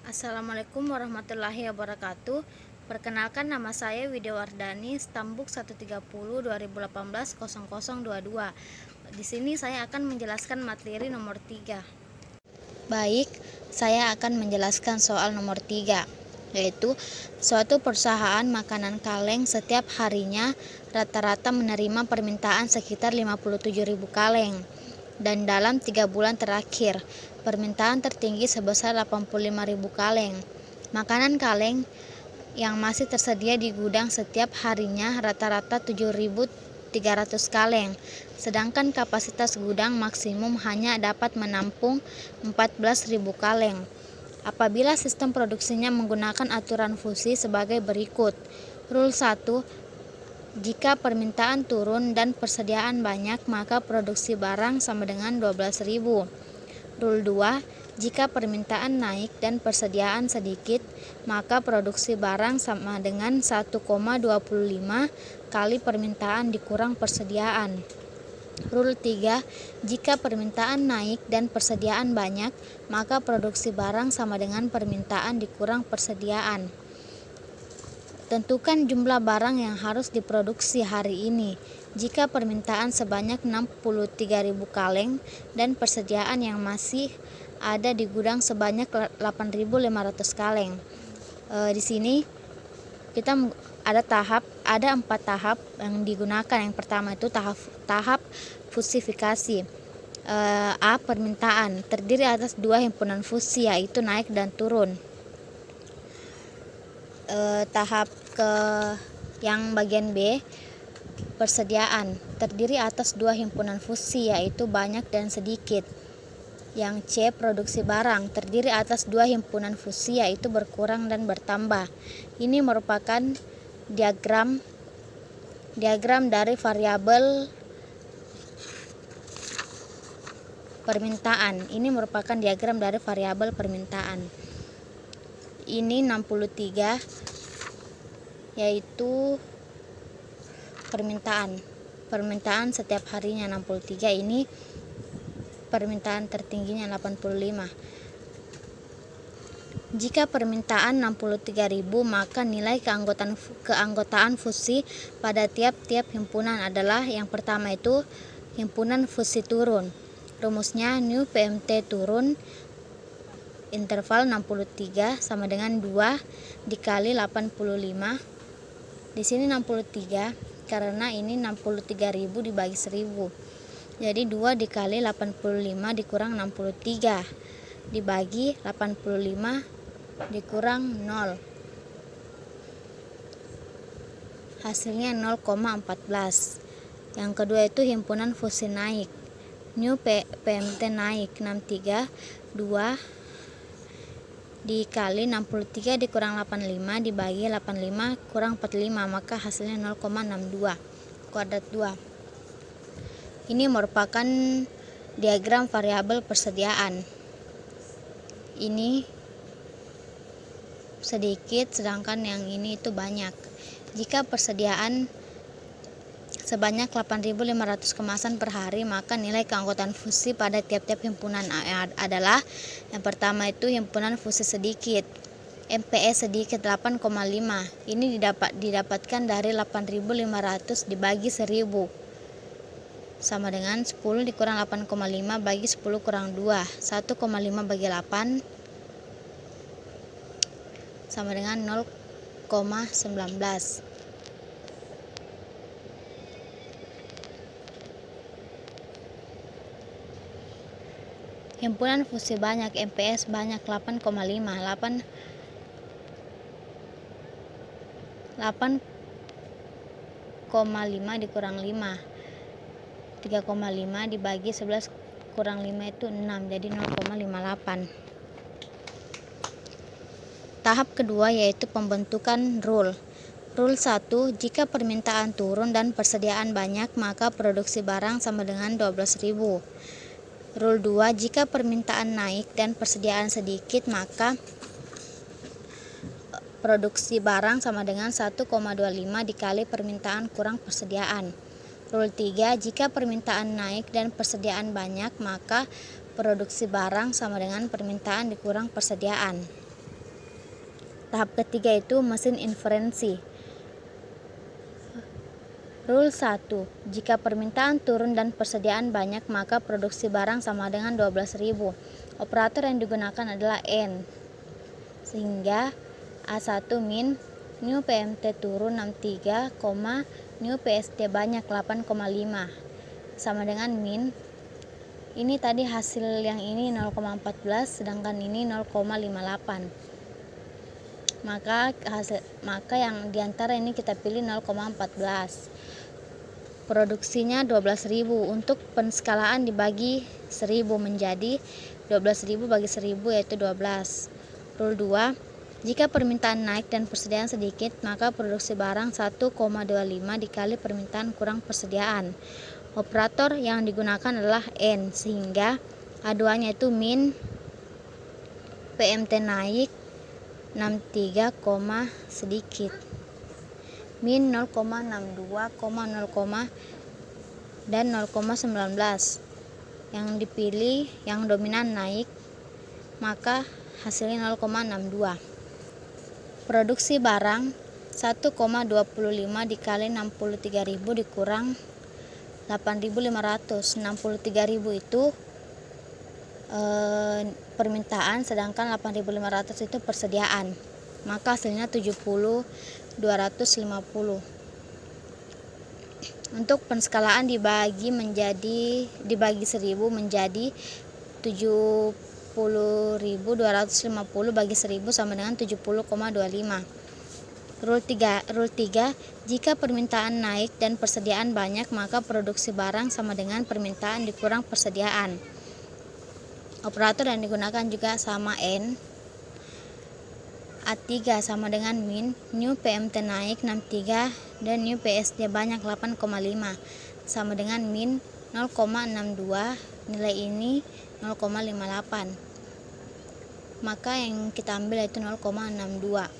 Assalamualaikum warahmatullahi wabarakatuh. Perkenalkan, nama saya Widya Wardani, Stambuk 130 2018 0022. Di sini saya akan menjelaskan materi nomor 3. Baik, saya akan menjelaskan soal nomor 3, yaitu suatu perusahaan makanan kaleng setiap harinya rata-rata menerima permintaan sekitar 57.000 kaleng. Dan dalam 3 bulan terakhir, permintaan tertinggi sebesar 85.000 kaleng. Makanan kaleng yang masih tersedia di gudang setiap harinya rata-rata 7.300 kaleng, sedangkan kapasitas gudang maksimum hanya dapat menampung 14.000 kaleng. Apabila sistem produksinya menggunakan aturan fusi sebagai berikut. Rule 1, jika permintaan turun dan persediaan banyak, maka produksi barang sama dengan 12.000. Rule 2, jika permintaan naik dan persediaan sedikit, maka produksi barang sama dengan 1,25 kali permintaan dikurang persediaan. Rule 3, jika permintaan naik dan persediaan banyak, maka produksi barang sama dengan permintaan dikurang persediaan. Tentukan jumlah barang yang harus diproduksi hari ini. Jika permintaan sebanyak 63.000 kaleng dan persediaan yang masih ada di gudang sebanyak 8.500 kaleng. Di sini kita ada 4 tahap yang digunakan. Yang pertama itu tahap fusifikasi. A. Permintaan terdiri atas 2 himpunan fusi, yaitu naik dan turun. Tahap yang bagian B, persediaan terdiri atas 2 himpunan fusi, yaitu banyak dan sedikit. Yang C, produksi barang terdiri atas 2 himpunan fusi, yaitu berkurang dan bertambah. Ini merupakan diagram dari variabel permintaan. Ini 63, yaitu permintaan setiap harinya 63. Ini permintaan tertingginya 85. Jika permintaan 63.000, maka nilai keanggotaan fusi pada tiap-tiap himpunan adalah: yang pertama itu himpunan fusi turun. Rumusnya nu PMT turun interval 63 sama dengan 2 dikali 85. Di sini 63 karena ini 63.000 dibagi 1.000. Jadi 2 dikali 85 dikurang 63 dibagi 85 dikurang 0. Hasilnya 0,14. Yang kedua itu himpunan fusi naik. Nu PMT naik 63, 2 dikali 63 dikurang 85 dibagi 85 kurang 45, maka hasilnya 0,62 kuadrat 2. Ini merupakan diagram variabel persediaan. Ini sedikit sedangkan yang ini itu banyak. Jika persediaan sebanyak 8.500 kemasan per hari, maka nilai keanggotaan fusi pada tiap-tiap himpunan adalah: yang pertama itu himpunan fusi sedikit, MPE sedikit 8,5. Ini didapatkan dari 8.500 dibagi 1.000 sama dengan 10 dikurang 8,5 bagi 10 kurang 2. 1,5 bagi 8 sama dengan 0,19. Himpunan fusi banyak, MPS banyak 8,5. 8,5 dikurang 5, 3,5 dibagi 11 kurang 5 itu 6, jadi 0,58. Tahap kedua yaitu pembentukan rule. Rule 1, jika permintaan turun dan persediaan banyak, maka produksi barang sama dengan 12.000. Rule 2, jika permintaan naik dan persediaan sedikit, maka produksi barang sama dengan 1,25 dikali permintaan kurang persediaan. Rule 3, jika permintaan naik dan persediaan banyak, maka produksi barang sama dengan permintaan dikurang persediaan. Tahap ketiga itu mesin inferensi. Rule 1. Jika permintaan turun dan persediaan banyak, maka produksi barang sama dengan 12.000. Operator yang digunakan adalah N. Sehingga A1 min new PMT turun 63, new PST banyak 8,5 sama dengan min. Ini tadi hasil yang ini 0,14 sedangkan ini 0,58. Maka yang diantara ini kita pilih 0,14. Produksinya 12.000. Untuk penskalaan dibagi 1000 menjadi 12.000 bagi 1000 yaitu 12. Rule 2. Jika permintaan naik dan persediaan sedikit, maka produksi barang 1,25 dikali permintaan kurang persediaan. Operator yang digunakan adalah N, sehingga A2-nya itu min PMT naik 63, sedikit min 0,62, 0, dan 0,19. Yang dipilih yang dominan naik, maka hasilnya 0,62. Produksi barang 1,25 dikali 63.000 dikurang 8.500. 63.000 itu permintaan, sedangkan 8.500 itu persediaan, maka hasilnya 70.250. Untuk penskalaan dibagi 1000 menjadi 70.250 bagi 1000 sama dengan 70,25. Rule 3. Jika permintaan naik dan persediaan banyak, maka produksi barang sama dengan permintaan dikurang persediaan. Operator yang digunakan juga sama N. A3 sama dengan min new PMT naik 63 dan new PST banyak 8,5 sama dengan min 0,62. Nilai ini 0,58, maka yang kita ambil yaitu 0,62.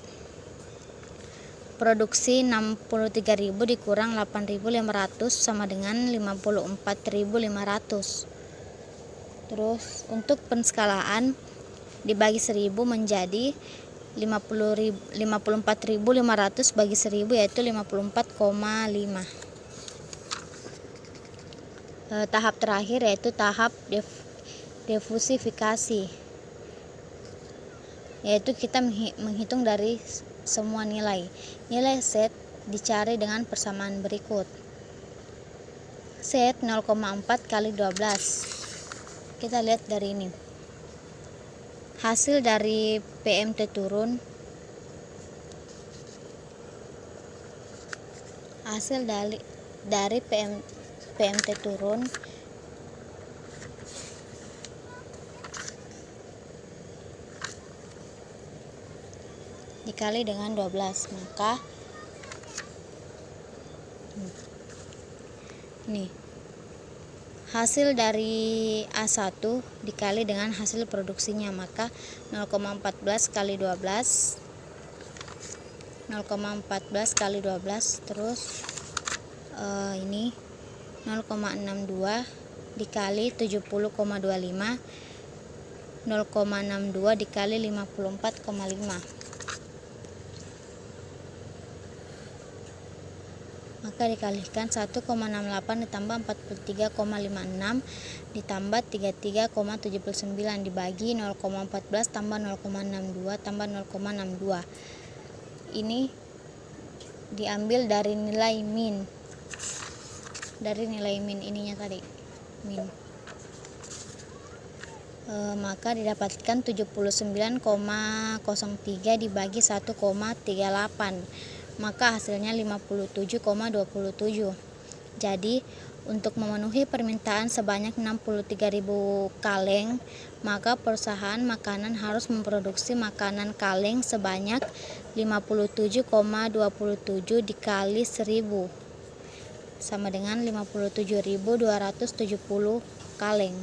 Produksi 63.000 dikurang 8.500 sama dengan 54.500. Terus untuk penskalaan dibagi 1000 menjadi 54.500 bagi 1000 yaitu 54,5. Tahap terakhir yaitu tahap diversifikasi, yaitu kita menghitung dari semua nilai. Nilai set dicari dengan persamaan berikut. Set 0,4 kali 12. Kita lihat dari ini. Hasil dari PMT turun. Hasil dari PMT turun dikali dengan 12, maka nih hasil dari A1 dikali dengan hasil produksinya, maka 0,14 kali 12 terus ini 0,62 dikali 70,25, 0,62 dikali 54,5, maka dikalikan 1,68 ditambah 43,56 ditambah 33,79 dibagi 0,14 tambah 0,62 tambah 0,62. Ini diambil dari nilai min, ininya tadi min, maka didapatkan 79,03 dibagi 1,38, maka hasilnya 57,27. Jadi untuk memenuhi permintaan sebanyak 63.000 kaleng, maka perusahaan makanan harus memproduksi makanan kaleng sebanyak 57,27 dikali 1000 sama dengan 57.270 kaleng.